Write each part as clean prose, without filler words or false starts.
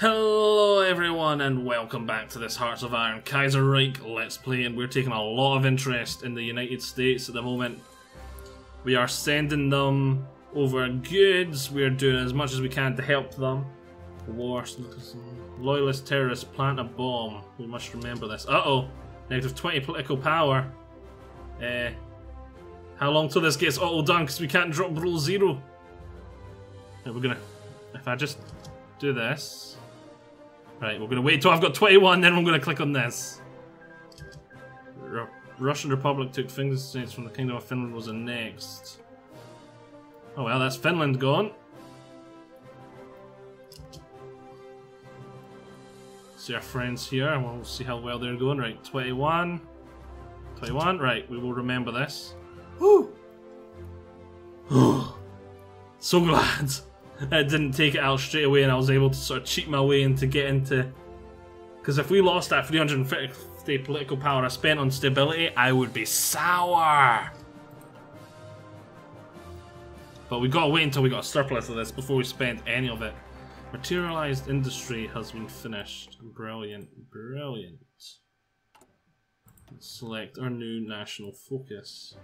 Hello everyone and welcome back to this Hearts of Iron Kaiserrrich Let's Play, and we're taking a lot of interest in the United States at the moment. We are sending them over goods, we're doing as much as we can to help them. The war, loyalist terrorists plant a bomb, we must remember this. Uh-oh, negative 20 political power. How long till this gets auto done, because we can't drop below 0. We're gonna, if I just do this. Right, we're gonna wait till I've got 21, then we're gonna click on this. Russian Republic took Finland states from the Kingdom of Finland was annexed. Oh well, that's Finland gone. See our friends here, and we'll see how well they're going. Right, 21. 21, right, we will remember this. Woo! So glad I didn't take it out straight away and I was able to sort of cheat my way into because if we lost that 350 political power I spent on stability, I would be sour. But we gotta wait until we got a surplus of this before we spend any of it. Materialized industry has been finished. Brilliant, brilliant. Let's select our new national focus.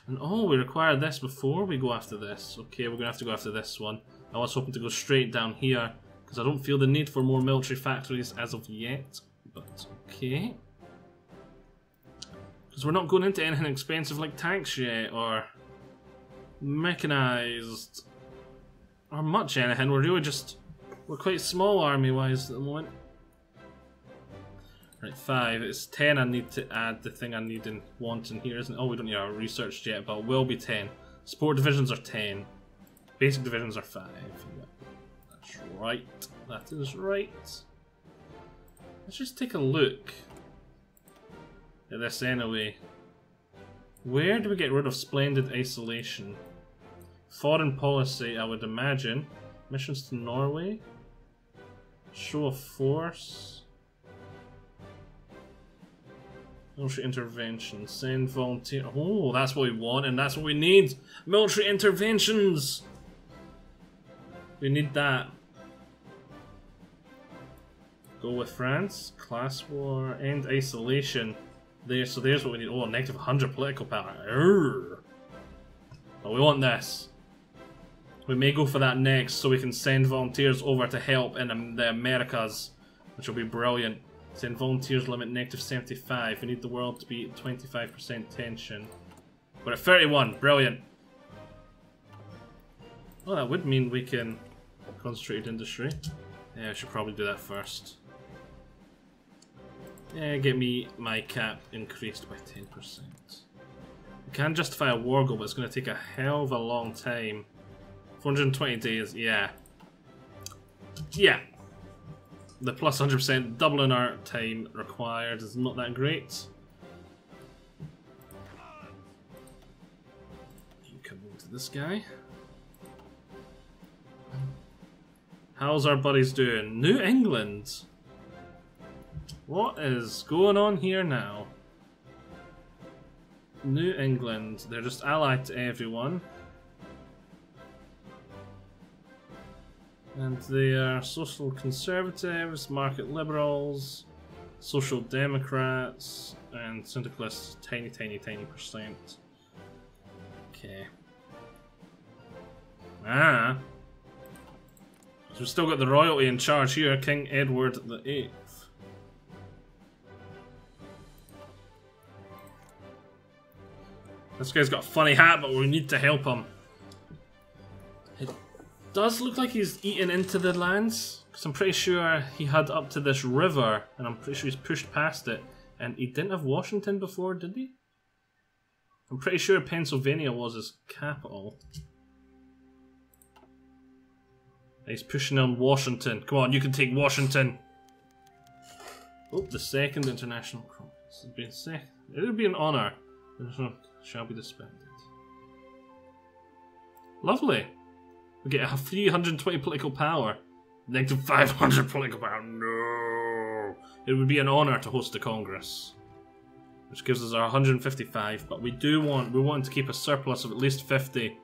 And oh, we require this before we go after this. Okay, we're gonna have to go after this one. I was hoping to go straight down here because I don't feel the need for more military factories as of yet. But okay. Because we're not going into anything expensive like tanks yet, or mechanized, or much anything. We're really we're quite small army wise at the moment. Right, 5. It's 10 I need to add the thing I need and want in here, isn't it? Oh, we don't need our research yet, but it will be 10. Support divisions are 10. Basic divisions are 5. Yeah, that's right. That is right. Let's just take a look at this anyway. Where do we get rid of splendid isolation? Foreign policy, I would imagine. Missions to Norway. Show of force. Military intervention. Send volunteer. Oh, that's what we want and that's what we need. Military interventions. We need that. Go with France. Class war. End isolation. There. So there's what we need. Oh, negative 100 political power. Urgh. But we want this. We may go for that next so we can send volunteers over to help in the Americas, which will be brilliant. Send volunteers limit negative 75. We need the world to be at 25% tension. We're at 31. Brilliant. Well, that would mean we can concentrated industry. Yeah, I should probably do that first. Yeah, get me my cap increased by 10%. We can justify a war goal, but it's going to take a hell of a long time. 420 days, yeah. Yeah. The plus 100% doubling our time required is not that great. You come over to this guy. How's our buddies doing? New England? What is going on here now? New England, they're just allied to everyone. And they are social conservatives, market liberals, social democrats, and syndicalists, tiny percent. Okay. So we've still got the royalty in charge here, King Edward VIII. This guy's got a funny hat, but we need to help him. Does look like he's eaten into the lands, because I'm pretty sure he had up to this river, and I'm pretty sure he's pushed past it. And he didn't have Washington before, did he? I'm pretty sure Pennsylvania was his capital. He's pushing on Washington. Come on, you can take Washington. Oh, the second international conference. It would be an honour. Shall be disbanded. Lovely. We get a 320 political power. Negative 500 political power. No! It would be an honour to host the Congress. Which gives us our 155, but we want to keep a surplus of at least 50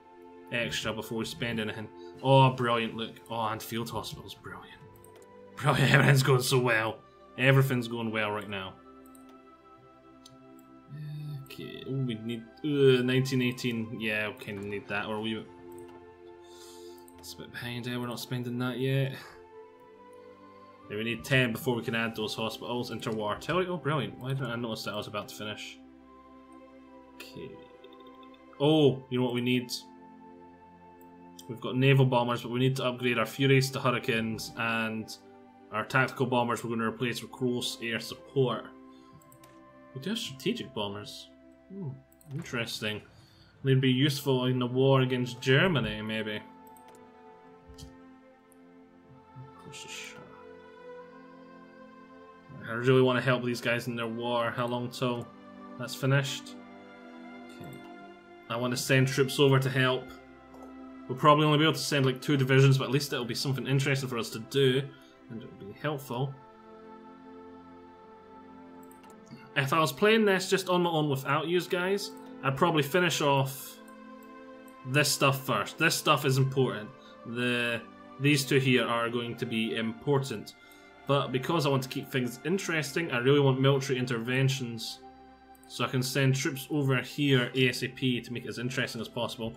extra before we spend anything. Oh, brilliant, look. Oh, and field hospitals, brilliant. Probably everything's going so well. Everything's going well right now. Okay, oh, we need 1918. Yeah, we kind of need that, or we. It's a bit behind here. We're not spending that yet. Yeah, we need 10 before we can add those hospitals. Interwar artillery. Oh, brilliant! Why didn't I notice that I was about to finish? Okay. Oh, you know what we need? We've got naval bombers, but we need to upgrade our Furies to Hurricanes, and our tactical bombers we're going to replace with close air support. We do have strategic bombers. Interesting. They'd be useful in the war against Germany, maybe. I really want to help these guys in their war. How long till that's finished? Okay. I want to send troops over to help. We'll probably only be able to send like 2 divisions, but at least it'll be something interesting for us to do, and it'll be helpful. If I was playing this just on my own without you guys, I'd probably finish off this stuff first. This stuff is important. These 2 here are going to be important. But because I want to keep things interesting, I really want military interventions. So I can send troops over here ASAP to make it as interesting as possible.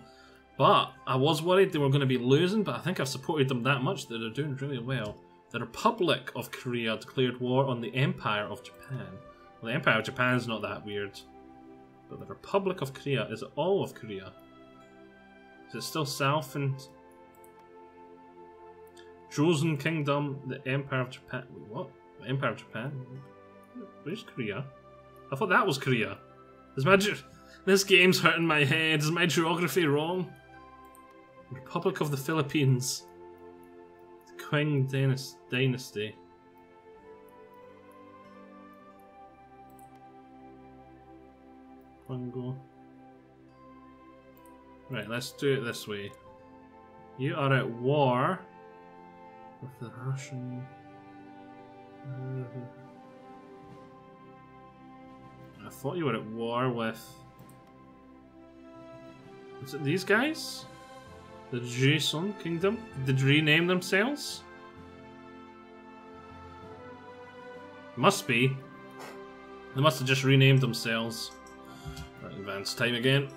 But I was worried they were going to be losing, but I think I've supported them that much that they're doing really well. The Republic of Korea declared war on the Empire of Japan. Well, the Empire of Japan is not that weird. But the Republic of Korea, is it all of Korea? Is it still south and... Chosen Kingdom, the Empire of Japan... Wait, what? The Empire of Japan? Where's Korea? I thought that was Korea. Is my... This game's hurting my head. Is my geography wrong? Republic of the Philippines. The Qing Dynasty. Congo. Right, let's do it this way. You are at war with the Russian... I thought you were at war with... Is it these guys? The Joseon Kingdom? Did they rename themselves? Must be. They must have just renamed themselves. Right, advance time again.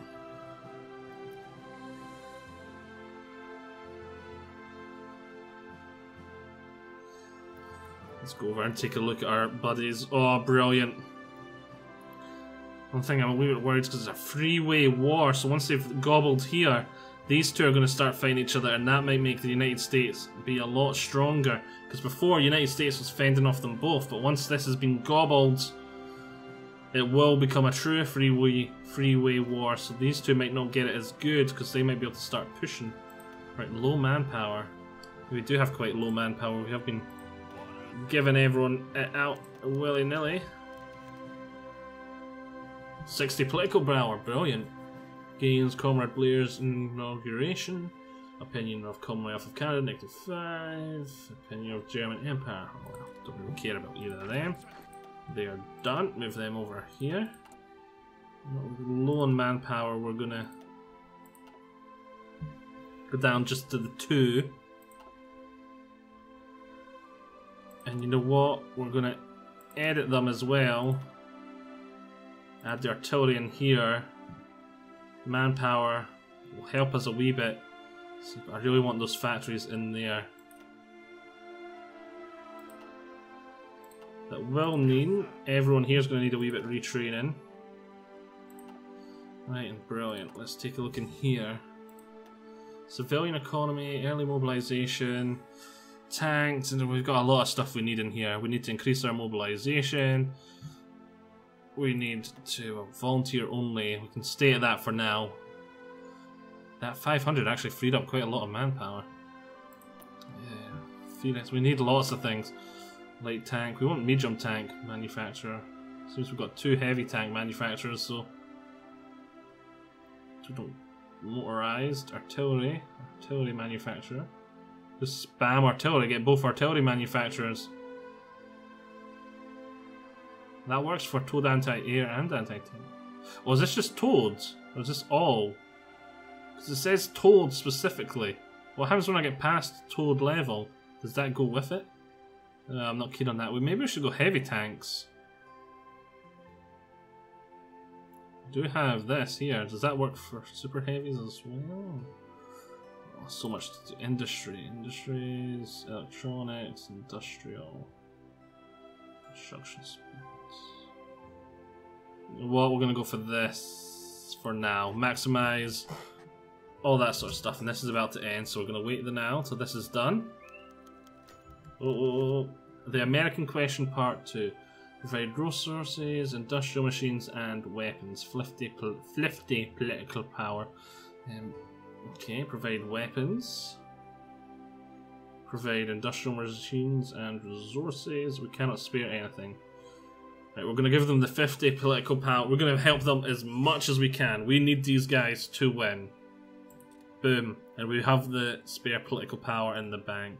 Let's go over and take a look at our buddies. Oh, brilliant. One thing I'm a wee bit worried because it's a three-way war, so once they've gobbled here, these 2 are going to start fighting each other, and that might make the United States be a lot stronger. Because before, United States was fending off them both, but once this has been gobbled, it will become a true three-way war, so these 2 might not get it as good, because they might be able to start pushing. Right, low manpower. We do have quite low manpower. We have been giving everyone it out willy-nilly. 60 political power, brilliant. Gains Comrade Blair's inauguration. Opinion of Commonwealth of Canada, -5. Opinion of German Empire. Oh, well, don't really care about either of them. They are done. Move them over here. Low on manpower, we're gonna go down just to the 2. And you know what? We're gonna edit them as well. Add the artillery in here. Manpower will help us a wee bit. So I really want those factories in there. That will mean everyone here is going to need a wee bit of retraining. Right, and brilliant. Let's take a look in here. Civilian economy, early mobilization, tanks, and we've got a lot of stuff we need in here. We need to increase our mobilization. We need to volunteer only. We can stay at that for now. That 500 actually freed up quite a lot of manpower. Yeah, Phoenix. We need lots of things. Light tank. We want medium tank manufacturer. Seems we've got 2 heavy tank manufacturers, so we don't. Motorized artillery manufacturer. Just spam artillery. Get both artillery manufacturers. That works for towed anti-air and anti-tank. Oh, is this just towed? Or is this all? Because it says towed specifically. What happens when I get past towed level? Does that go with it? I'm not keen on that. Maybe we should go heavy tanks. Do we have this here? Does that work for super heavies as well? Oh, so much to do. Industries, electronics, industrial, construction speeds. Well, we're gonna go for this for now. Maximize all that sort of stuff, and this is about to end, so we're gonna wait the now till this is done. Oh, the American question part 2. Provide resources, industrial machines, and weapons. Flifty political power. Okay, provide weapons. Provide industrial machines and resources. We cannot spare anything. Right, we're going to give them the 50 political power. We're going to help them as much as we can. We need these guys to win. Boom. And we have the spare political power in the bank.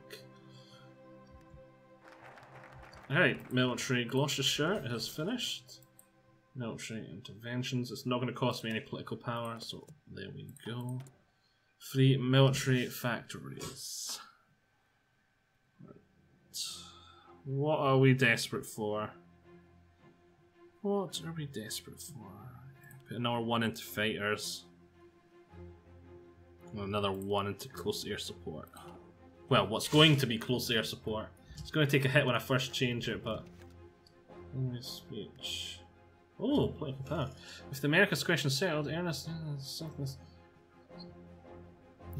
Alright, military Gloucestershire has finished. Military interventions. It's not going to cost me any political power, so there we go. Free military factories. Right. What are we desperate for? What are we desperate for? Put another 1 into fighters. And another 1 into close air support. Well, what's going to be close air support? It's going to take a hit when I first change it, but... Speech. Oh, political power. If the America's question settled, Ernest...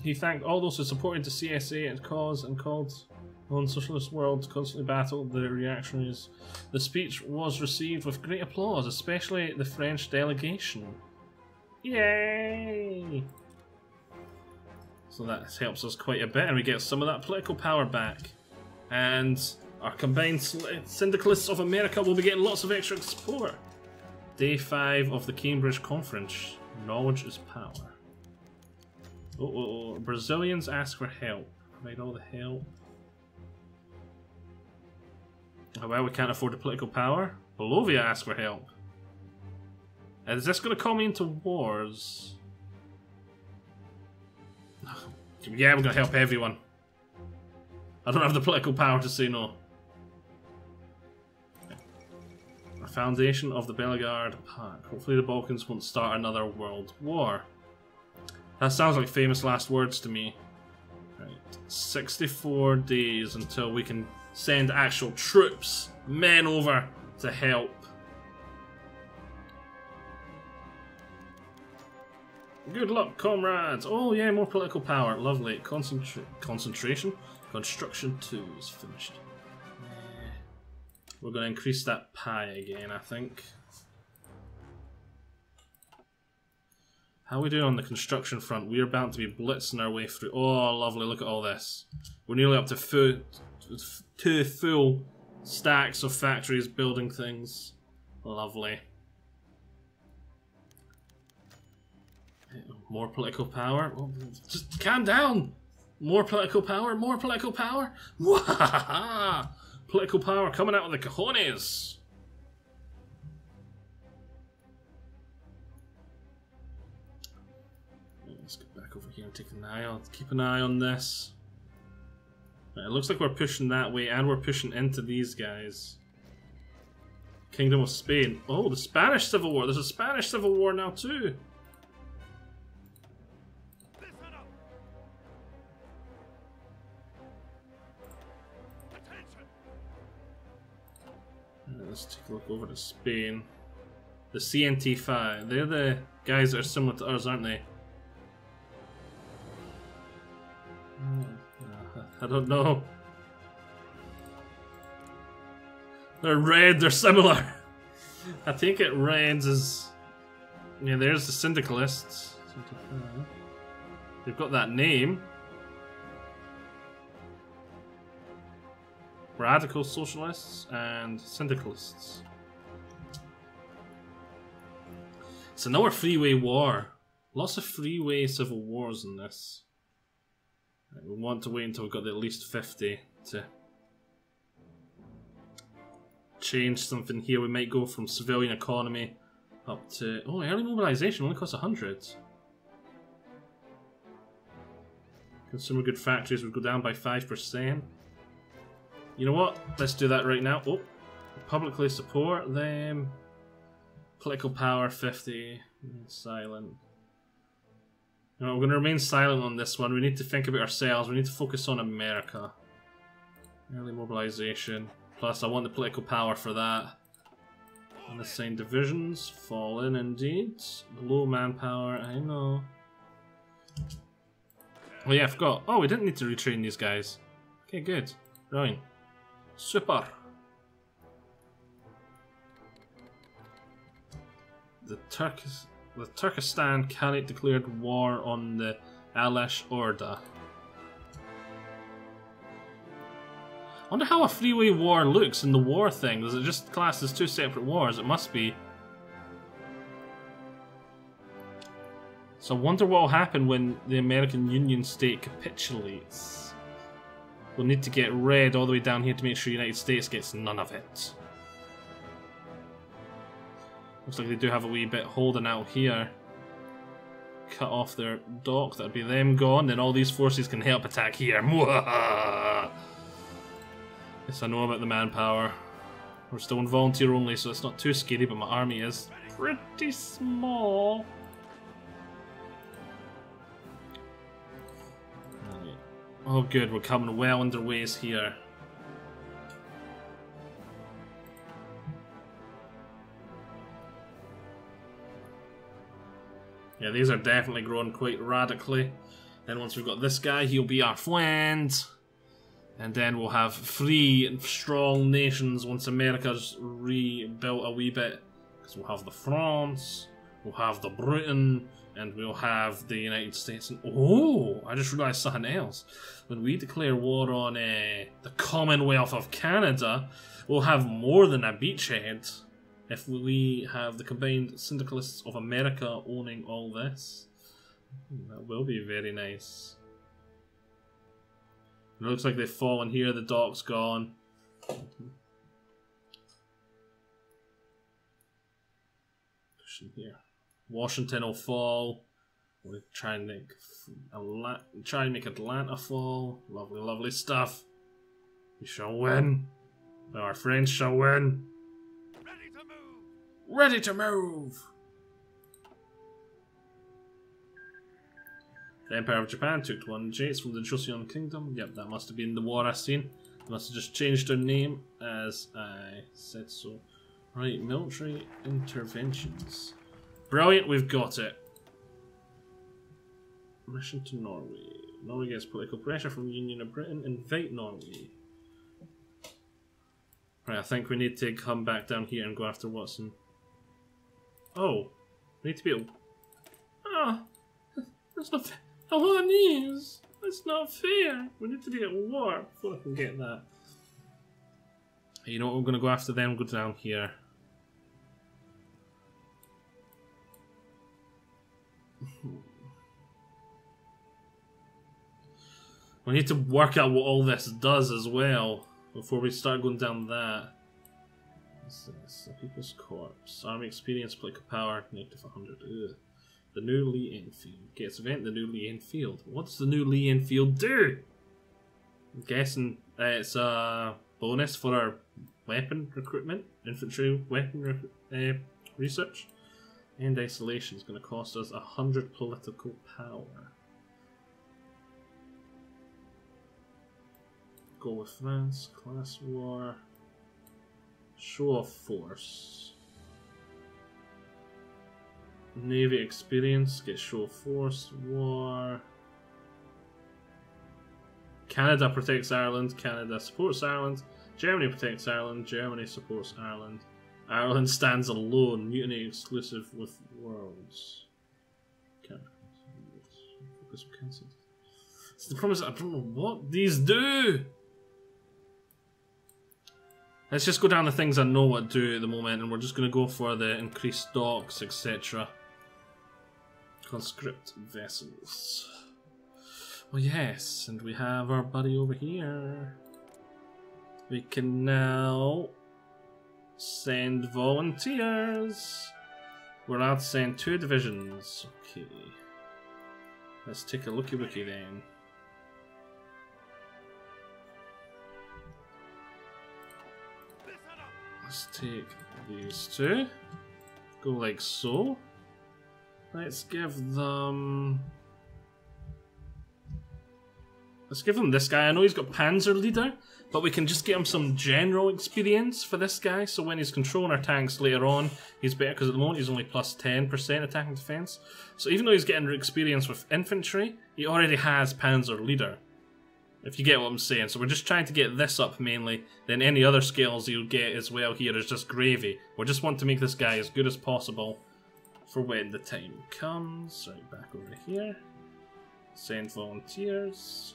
He thanked all those who supported the CSA and cause and called on socialist world to constantly battle the reactionaries. The speech was received with great applause, especially the French delegation. Yay! So that helps us quite a bit, and we get some of that political power back. And our combined syndicalists of America will be getting lots of extra support. Day 5 of the Cambridge Conference. Knowledge is power. Brazilians ask for help. Provide all the help. Oh well, we can't afford the political power. Bolivia asks for help. Is this going to call me into wars? Yeah, we're going to help everyone. I don't have the political power to say no. A foundation of the Belgrade Pact. Hopefully the Balkans won't start another world war. That sounds like famous last words to me. Right. 64 days until we can send actual troops, men over to help. Good luck, comrades! Oh yeah, more political power. Lovely. Concentration. Construction 2 is finished. We're going to increase that pie again, I think. How are we doing on the construction front? We're about to be blitzing our way through. Oh, lovely. Look at all this. We're nearly up to 2 full stacks of factories building things. Lovely. More political power. Oh, just calm down. More political power. More political power. Wahaha! Political power coming out of the cojones. Let's get back over here and take an eye on. Keep an eye on this. Right, it looks like we're pushing that way, and we're pushing into these guys. Kingdom of Spain. Oh, the Spanish Civil War. There's a Spanish Civil War now too. Let's take a look over to Spain. The CNT5. They're the guys that are similar to us, aren't they? I don't know. They're red, they're similar. I take it reds is... Yeah, there's the syndicalists. They've got that name. Radical socialists and syndicalists. It's another freeway war. Lots of freeway civil wars in this. We want to wait until we've got at least 50 to change something here. We might go from civilian economy up to... Oh, early mobilization only costs 100. Consumer good factories would go down by 5%. You know what? Let's do that right now. Oh, publicly support them. Political power 50. Silent. You know, we're going to remain silent on this one. We need to think about ourselves. We need to focus on America. Early mobilization. Plus, I want the political power for that. Unassigned divisions. Fallen indeed. Low manpower. I know. Oh yeah, I forgot. Oh, we didn't need to retrain these guys. Okay, good. Brilliant. Super. The Turkestan Khanate declared war on the Alash Orda. I wonder how a freeway war looks in the war thing. Does it just class as two separate wars? It must be. So I wonder what will happen when the American Union State capitulates. We'll need to get red all the way down here to make sure the United States gets none of it. Looks like they do have a wee bit holding out here. Cut off their dock, that'd be them gone. Then all these forces can help attack here. Yes, I know about the manpower. We're still on volunteer only, so it's not too scary, but my army is pretty small. Right. Oh good, we're coming well underways here. Yeah, these are definitely growing quite radically. Then once we've got this guy, he'll be our friend. And then we'll have free and strong nations once America's rebuilt a wee bit. Because we'll have the France, we'll have the Britain, and we'll have the United States. And oh, I just realised something else. When we declare war on the Commonwealth of Canada, we'll have more than a beachhead. If we have the combined syndicalists of America owning all this. That will be very nice. It looks like they've fallen here, the dock's gone. Pushing here. Washington will fall. We'll try and make Atlanta fall. Lovely, lovely stuff. We shall win. Our friends shall win. Ready to move! Ready to move! The Empire of Japan took one Jates from the Joseon Kingdom. Yep, that must have been the war I seen. They must have just changed their name as I said so. Right, military interventions. Brilliant, we've got it. Mission to Norway. Norway gets political pressure from the Union of Britain. Invite Norway. Right, I think we need to come back down here and go after Watson. Oh, we need to be able... Ah, that's not fair. Alaniz, that's not fair. We need to be at war before I can get that. You know what, we're going to go after them, go down here. We need to work out what all this does as well before we start going down that. What's this? The People's Corps. Army experience, political power, negative 100. Ugh. The new Lee Enfield. Gets event the new Lee Enfield. What's the new Lee Enfield do? I'm guessing it's a bonus for our weapon recruitment, infantry weapon research. And isolation is going to cost us 100 political power. Go with France, class war, show of force. Navy experience, get show of force, war. Canada protects Ireland, Canada supports Ireland. Germany protects Ireland, Germany supports Ireland. Ireland stands alone, mutiny exclusive with worlds. Focus cancelled. It's the promise, I don't know what these do! Let's just go down the things I know what to do at the moment, and we're just going to go for the increased docks, etc. Conscript vessels. Oh yes, and we have our buddy over here. We can now send volunteers. We're allowed to send 2 divisions. Okay. Let's take a looky then. Let's take these two. Go like so. Let's give them this guy. I know he's got Panzer Leader, but we can just get him some general experience for this guy, so when he's controlling our tanks later on, he's better, because at the moment he's only plus 10% attack and defense. So even though he's getting experience with infantry, he already has Panzer Leader, if you get what I'm saying. So we're just trying to get this up mainly, then any other skills you'll get as well here is just gravy. We just want to make this guy as good as possible for when the time comes. Right, back over here. Send volunteers.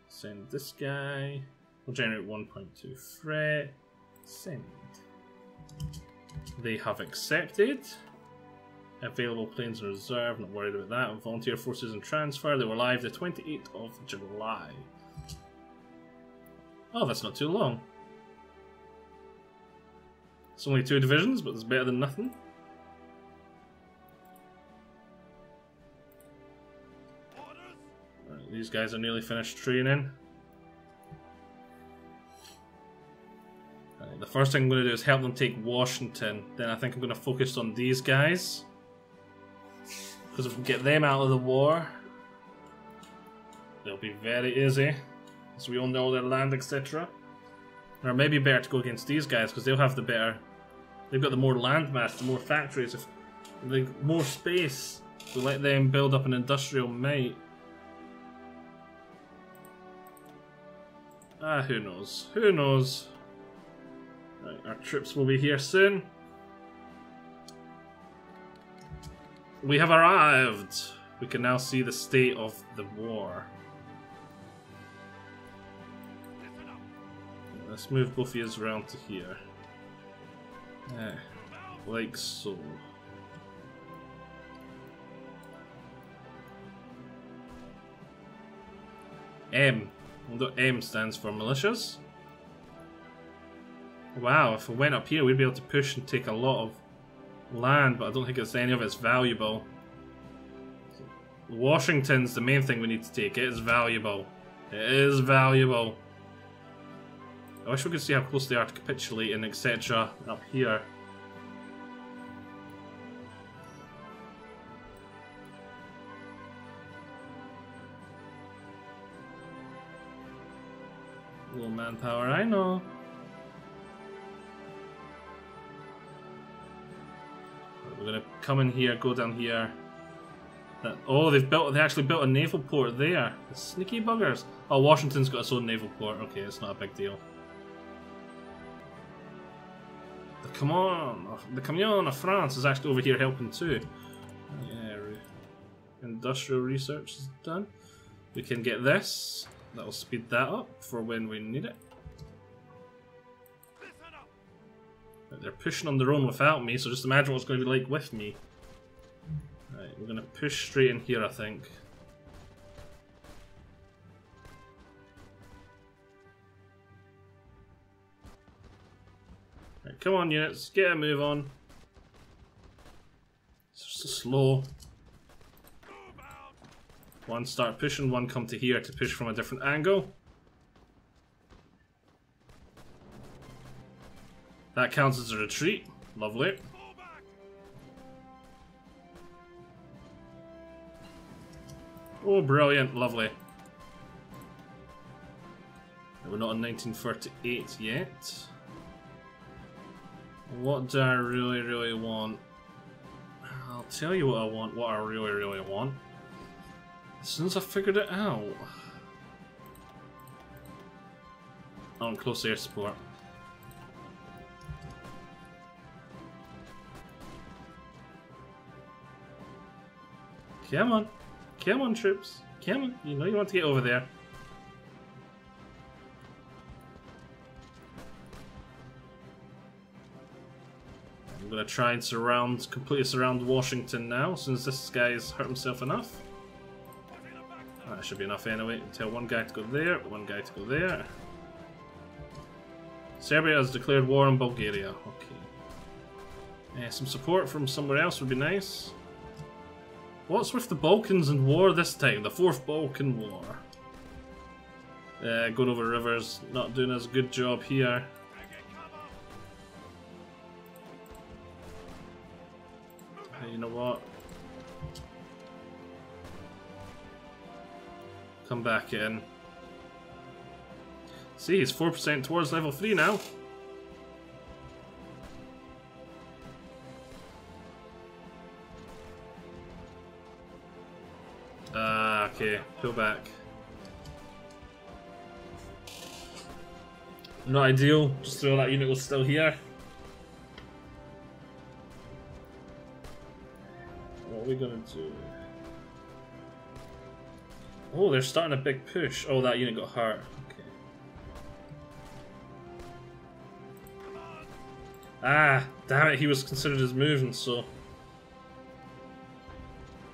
Send this guy. We'll generate 1.2 threat. Send. They have accepted. Available planes in reserve, not worried about that. Volunteer forces in transfer. They were live the 28th of July. Oh, that's not too long. It's only 2 divisions, but it's better than nothing. Right, these guys are nearly finished training. Right, the first thing I'm going to do is help them take Washington. Then I think I'm going to focus on these guys. Because if we get them out of the war, they'll be very easy. So we all know their land, etc. Or maybe better to go against these guys because they'll have the better. They've got the more land mass, the more factories, if the more space. We let them build up an industrial might. Ah, who knows? Who knows? Right, our troops will be here soon. We have arrived! We can now see the state of the war. Let's move both of you around to here. Like so. M. Although M stands for militias. Wow, if we went up here we'd be able to push and take a lot of land, but I don't think it's any of it's valuable. Washington's the main thing we need to take. It is valuable. It is valuable. I wish we could see how close they are to capitulating, etc. up here. Low manpower, I know. We're gonna come in here, go down here. Oh, they actually built a naval port there. The sneaky buggers. Oh, Washington's got its own naval port. Okay, it's not a big deal. The Camion of France is actually over here helping too. Yeah, industrial research is done. We can get this. That'll speed that up for when we need it. They're pushing on their own without me, so just imagine what it's going to be like with me. Right, we're going to push straight in here, I think. Right, come on, units, get a move on. It's just so slow. One start pushing, one come to here to push from a different angle. That counts as a retreat. Lovely. Oh, brilliant. Lovely. We're not in 1938 yet. What do I really, really want? I'll tell you what I want, what I really, really want. As soon as I figured it out. I want close air support. Come on. Come on, troops. Come on. You know you want to get over there. I'm going to try and completely surround Washington now, as soon as this guy's hurt himself enough. That should be enough anyway. Tell one guy to go there, one guy to go there. Serbia has declared war on Bulgaria. Okay. Some support from somewhere else would be nice. What's with the Balkans and war this time? The 4th Balkan War. Going over rivers, not doing as good job here. Come back in. See, he's 4% towards level 3 now. Okay, pull back. Not ideal, just throw that unit was still here. What are we gonna do? Oh, they're starting a big push. Oh, that unit got hurt. Okay. Ah, damn it, he was considered as moving, so...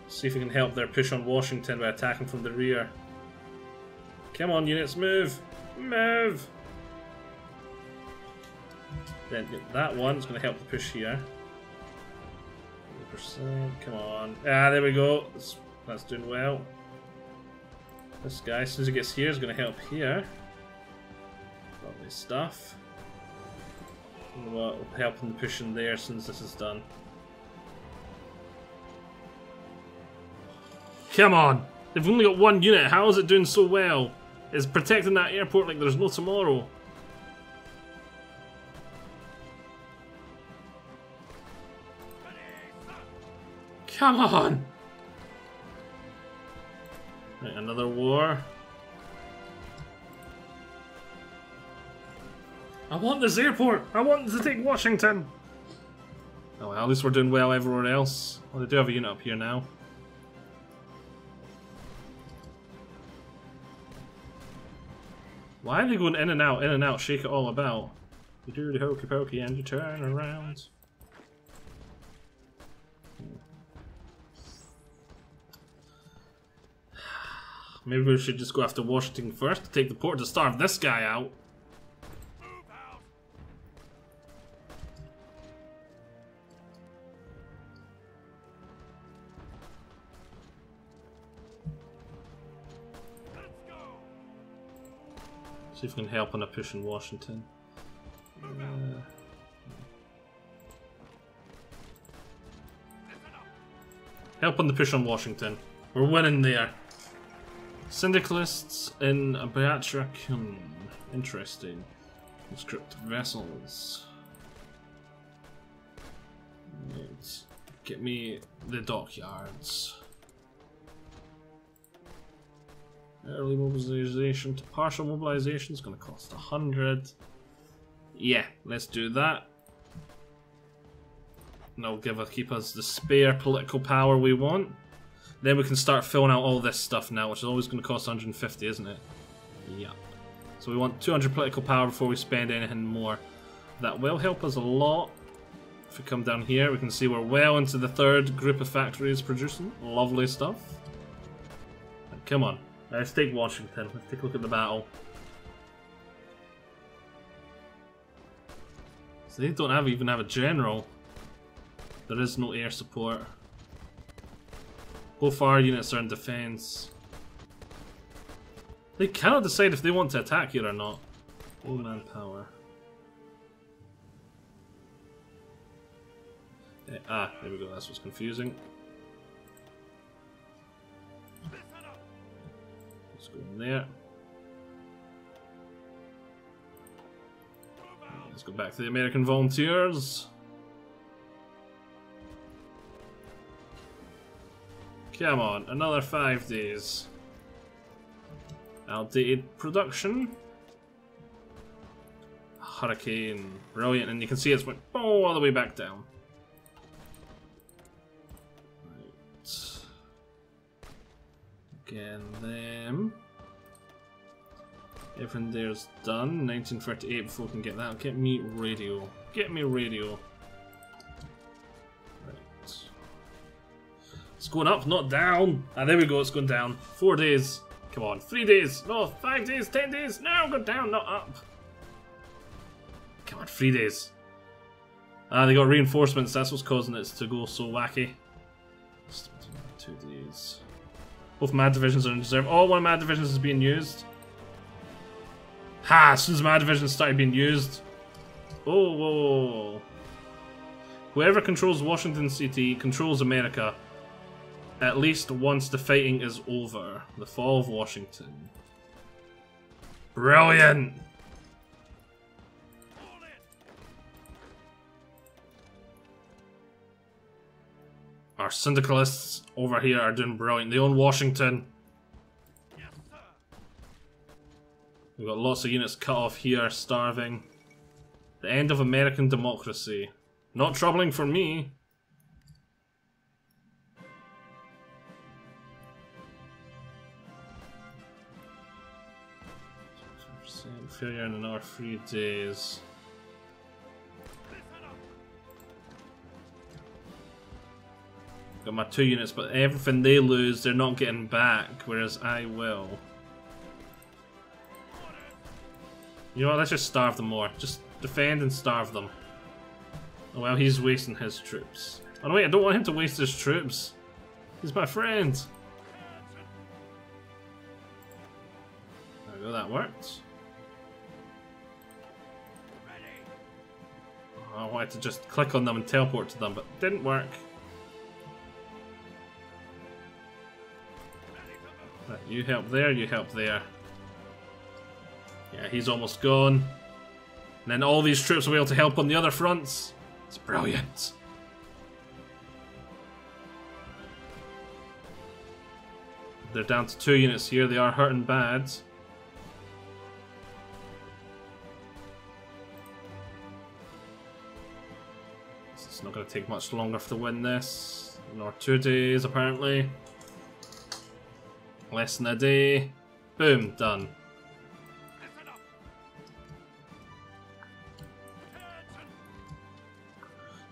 See if we can help their push on Washington by attacking from the rear. Come on, units, move! Move! Then that one's going to help the push here. 100%, come on. Ah, there we go. That's doing well. This guy, as soon as he gets here, is going to help here. Lovely stuff. We'll help him push in there as soon as this is done. Come on! They've only got one unit, how is it doing so well? It's protecting that airport like there's no tomorrow. Come on! Right, another war. I want this airport! I want to take Washington! Oh well, at least we're doing well everywhere else. Well, they do have a unit up here now. Why are they going in and out, shake it all about? You do the hokey pokey and you turn around. Maybe we should just go after Washington first to take the port to starve this guy out. See if we can help on a push in Washington. Help on the push on Washington. We're winning there. Syndicalists in Beatrice. Interesting. Conscript vessels. Right. Get me the dockyards. Early mobilization to partial mobilization is going to cost 100. Yeah, let's do that. And that'll keep us the spare political power we want. Then we can start filling out all this stuff now, which is always going to cost 150, isn't it? Yeah. So we want 200 political power before we spend anything more. That will help us a lot. If we come down here, we can see we're well into the third group of factories producing. Lovely stuff. And come on. Let's take Washington. Let's take a look at the battle. So they don't even have a general. There is no air support. Both our units are in defense. They cannot decide if they want to attack here or not. Low manpower. Ah, there we go. That's what's confusing. Let's go in there. Let's go back to the American volunteers. Come on, another 5 days. Outdated production. Hurricane. Brilliant, and you can see it's went all the way back down. Right. Again, them. Everything there's done. 1938 before we can get that. Get me radio. Get me radio. It's going up, not down. Ah, there we go, it's going down. 4 days. Come on, 3 days. No, 5 days, 10 days. No, go down, not up. Come on, 3 days. Ah, they got reinforcements. That's what's causing it to go so wacky. 2 days. Both mad divisions are in reserve. Oh, one of mad divisions is being used. Ha! As soon as mad divisions started being used. Oh, whoa, whoa, whoa. Whoever controls Washington City controls America. at least once the fighting is over. The fall of Washington. Brilliant! Our syndicalists over here are doing brilliant. They own Washington. We've got lots of units cut off here, starving. The end of American democracy. Not troubling for me. Failure in another 3 days. Got my 2 units, but everything they lose, they're not getting back, whereas I will. You know what, let's just starve them more. Just defend and starve them. Oh well, he's wasting his troops. Oh no wait, I don't want him to waste his troops. He's my friend. There we go, that worked. I wanted to just click on them and teleport to them, but it didn't work. Right, you help there, you help there. Yeah, he's almost gone. And then all these troops will be able to help on the other fronts. It's brilliant. They're down to 2 units here, they are hurting bad. It's not going to take much longer to win this. Another 2 days apparently. Less than a day. Boom, done.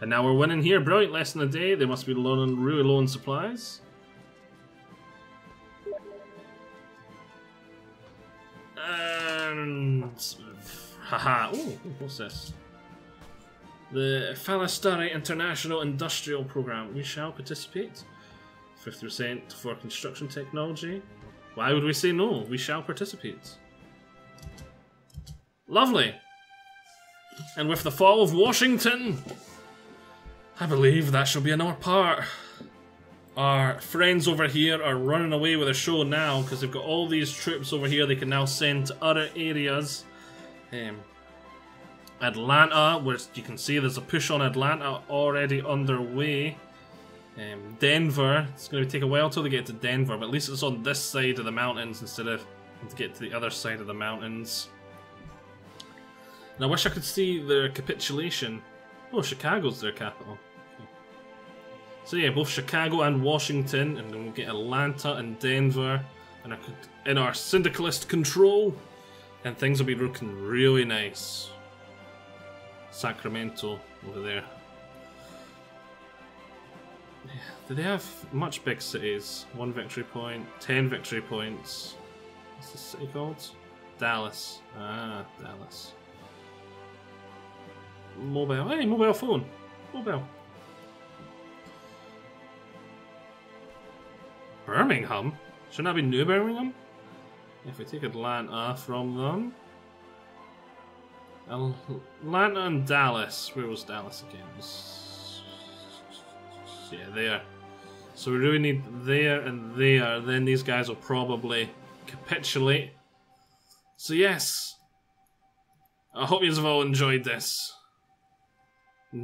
And now we're winning here. Brilliant, less than a day. They must be really low on supplies. And... haha. Oh, what's this? The SATA-III International Industrial Program. We shall participate. 50% for construction technology. Why would we say no? We shall participate. Lovely. And with the fall of Washington, I believe that shall be another part. Our friends over here are running away with the show now because they've got all these troops over here they can now send to other areas. Atlanta, where you can see there's a push on Atlanta already underway. Denver, it's going to take a while till they get to Denver, but at least it's on this side of the mountains instead of to get to the other side of the mountains. And I wish I could see their capitulation. Oh, Chicago's their capital. Okay. So yeah, both Chicago and Washington, and then we'll get Atlanta and Denver and in our syndicalist control, and things will be looking really nice. Sacramento over there. Do they have much big cities? 1 victory point, 10 victory points. What's this city called? Dallas. Ah, Dallas. Mobile. Hey, mobile phone. Mobile. Birmingham? Shouldn't that be New Birmingham? If we take Atlanta from them. Atlanta and Dallas. Where was Dallas again? Yeah, there. So we really need there and there. Then these guys will probably capitulate. So yes. I hope you've all enjoyed this.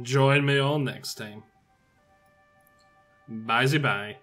Join me all next time. Bye-bye.